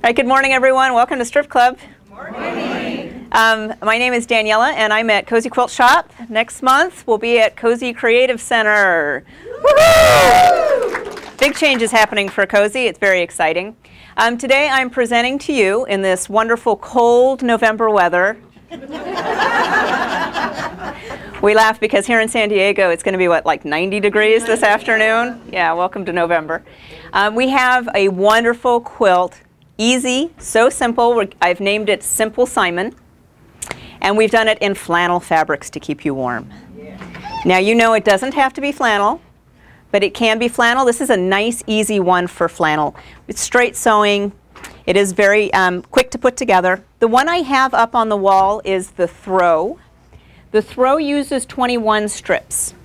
right, good morning, everyone. Welcome to Strip Club. Good morning. My name is Daniela, and I'm at Cozy Quilt Shop. Next month, we'll be at Cozy Creative Center. Woohoo! Big changes happening for Cozy. It's very exciting. Today, I'm presenting to you in this wonderful cold November weather. We laugh because here in San Diego, it's going to be, what, like 90 degrees this afternoon? Yeah, welcome to November. We have a wonderful quilt. Easy, so simple. I've named it Simple Simon. And we've done it in flannel fabrics to keep you warm. Now, you know it doesn't have to be flannel, but it can be flannel. This is a nice, easy one for flannel. It's straight sewing. It is very quick to put together. The one I have up on the wall is the Throw. The Throw uses 21 strips.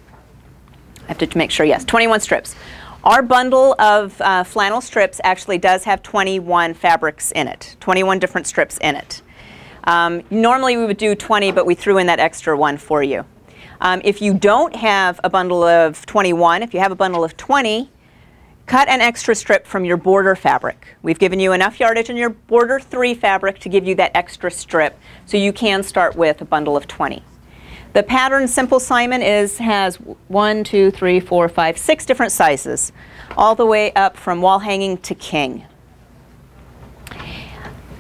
I have to make sure, yes, 21 strips. Our bundle of flannel strips actually does have 21 fabrics in it, 21 different strips in it. Normally we would do 20, but we threw in that extra one for you. If you don't have a bundle of 21, if you have a bundle of 20, cut an extra strip from your border fabric. We've given you enough yardage in your border 3 fabric to give you that extra strip, so you can start with a bundle of 20. The pattern Simple Simon has 1, 2, 3, 4, 5, 6 different sizes, all the way up from wall hanging to king.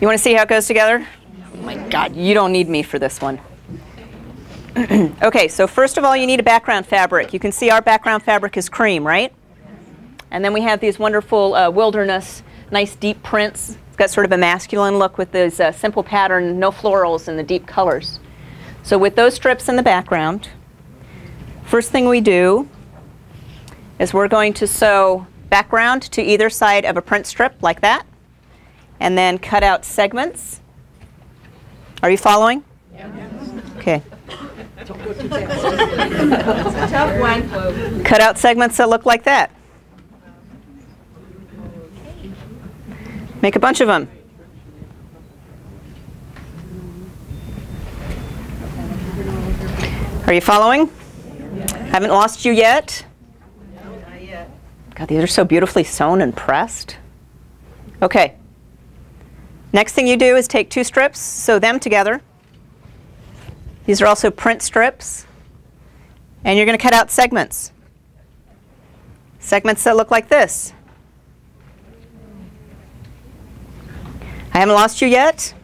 You want to see how it goes together? Oh my God, you don't need me for this one. Okay, so first of all, you need a background fabric. You can see our background fabric is cream, right? And then we have these wonderful wilderness, nice deep prints. It's got sort of a masculine look with this simple pattern, no florals and the deep colors. So with those strips in the background, first thing we do is we're going to sew background to either side of a print strip like that, and then cut out segments. Are you following? Yeah. Okay. Don't go too fast. It's a tough one. Cut out segments that look like that. Make a bunch of them. Are you following? Yeah. Haven't lost you yet? No, not yet. God, these are so beautifully sewn and pressed. Okay. Next thing you do is take 2 strips, sew them together. These are also print strips. And you're going to cut out segments. Segments that look like this. I haven't lost you yet?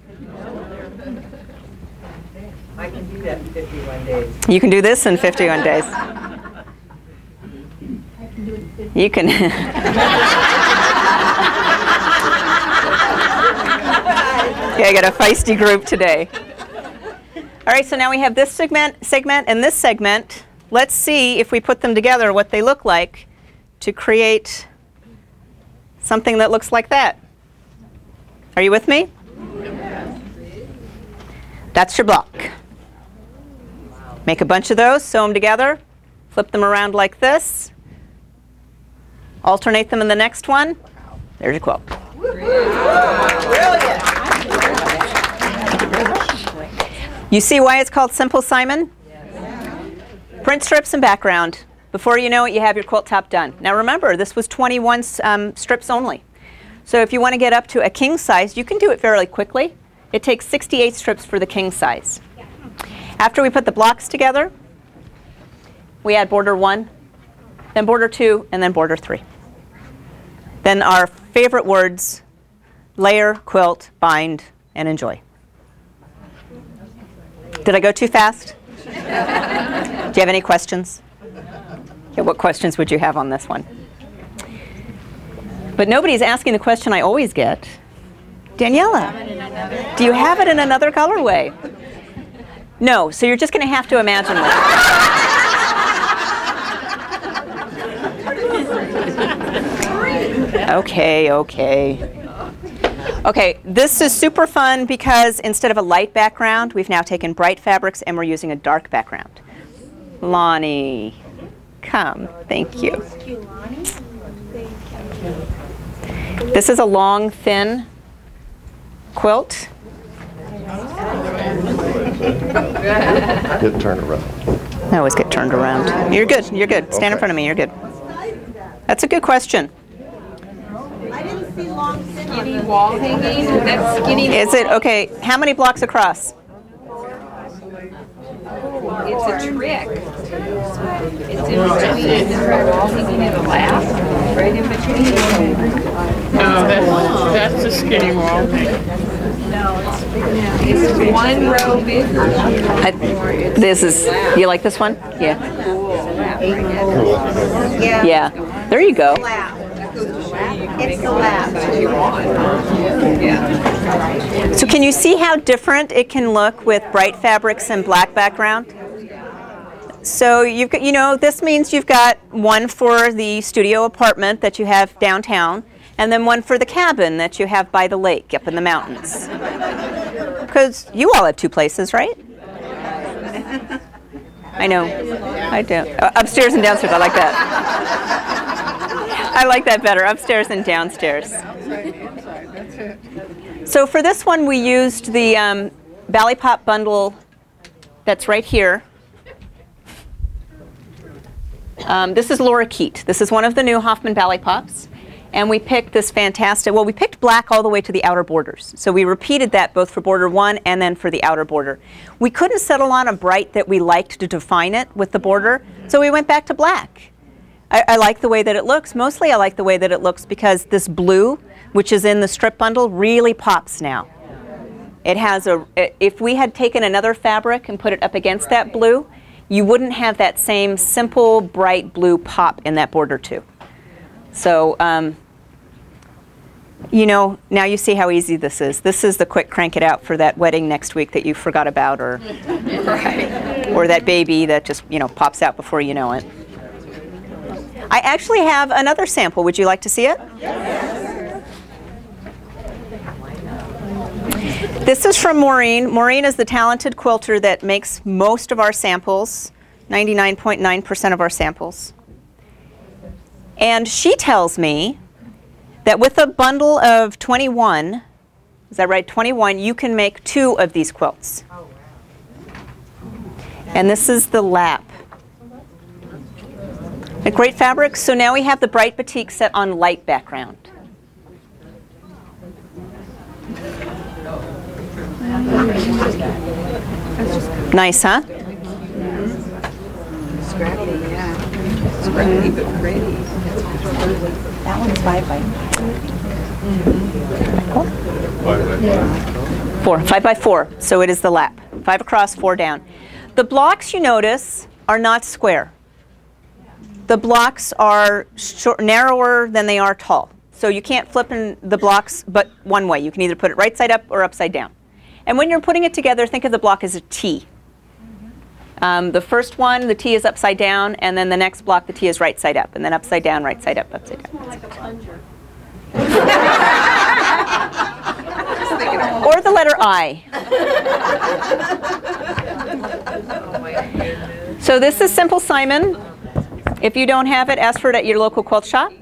I can do that in 51 days. You can do this in 51 days. You can. Yeah, I got a feisty group today. All right, so now we have this segment and this segment. Let's see if we put them together what they look like to create something that looks like that. Are you with me? That's your block. Make a bunch of those, sew them together, flip them around like this, alternate them in the next one. There's your quilt. Brilliant. You see why it's called Simple Simon? Yes. Print strips and background. Before you know it, you have your quilt top done. Now remember, this was 21 strips only. So if you want to get up to a king size, you can do it fairly quickly. It takes 68 strips for the king size. After we put the blocks together, we add border 1, then border 2, and then border 3. Then our favorite words, layer, quilt, bind, and enjoy. Did I go too fast? Do you have any questions? Yeah, what questions would you have on this one? But nobody's asking the question I always get. Daniela, do you have it in another colorway? No, so you're just going to have to imagine that. Okay. Okay, this is super fun because instead of a light background, we've now taken bright fabrics and we're using a dark background. Lonnie, come. Thank you. This is a long, thin quilt. Get turned around. I always get turned around. You're good. You're good. Stand in front of me. You're good. That's a good question. I didn't see long skinny wall hanging. That's skinny. Is it? Okay. How many blocks across? It's a trick. It's in between the wall hanging in the lap. Right in between. No, that's the skinny wall thing. No, it's one row bigger. This is, you like this one? Yeah. Yeah. There you go. It's the lap. So can you see how different it can look with bright fabrics and black background? So you've got, you know, this means you've got one for the studio apartment that you have downtown, and then one for the cabin that you have by the lake up in the mountains. Because you all have two places, right? I know. I do. Upstairs and downstairs. I like that. I like that better. Upstairs and downstairs. So for this one, we used the Bally Pop bundle that's right here. This is Laura Keat. This is one of the new Hoffman Bally Pops. And we picked this fantastic, well, we picked black all the way to the outer borders. So we repeated that both for border 1 and then for the outer border. We couldn't settle on a bright that we liked to define it with the border, so we went back to black. I like the way that it looks. Mostly I like the way that it looks because this blue, which is in the strip bundle, really pops now. It has a, if we had taken another fabric and put it up against that blue, you wouldn't have that same simple, bright blue pop in that border too. So, you know, now you see how easy this is. This is the quick crank it out for that wedding next week that you forgot about, or, or that baby that just, you know, pops out before you know it. I actually have another sample. Would you like to see it? Yes. This is from Maureen. Maureen is the talented quilter that makes most of our samples, 99.9% of our samples. And she tells me that with a bundle of 21, is that right, 21, you can make 2 of these quilts. And this is the lap. A great fabric. So now we have the bright batik set on light background. Nice, huh? Scrappy, yeah. Scrappy but pretty. That one's 5 by 4. 5 by 4. So it is the lap. 5 across, 4 down. The blocks, you notice, are not square. The blocks are narrower than they are tall. So you can't flip in the blocks but one way. You can either put it right side up or upside down. And when you're putting it together, think of the block as a T. The first one, the T is upside down, and then the next block, the T is right side up, and then upside down, right side up, upside down. Like a plunger. Or the letter I. So this is Simple Simon. If you don't have it, ask for it at your local quilt shop.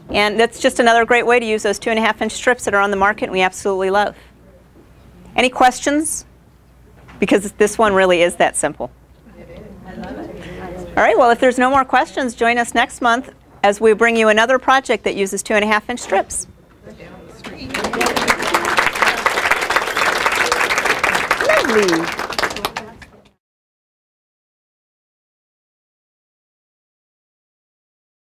And that's just another great way to use those 2.5-inch strips that are on the market and we absolutely love. Any questions? Because this one really is that simple. I love it. All right, well, if there's no more questions, join us next month as we bring you another project that uses 2.5-inch strips. Lovely.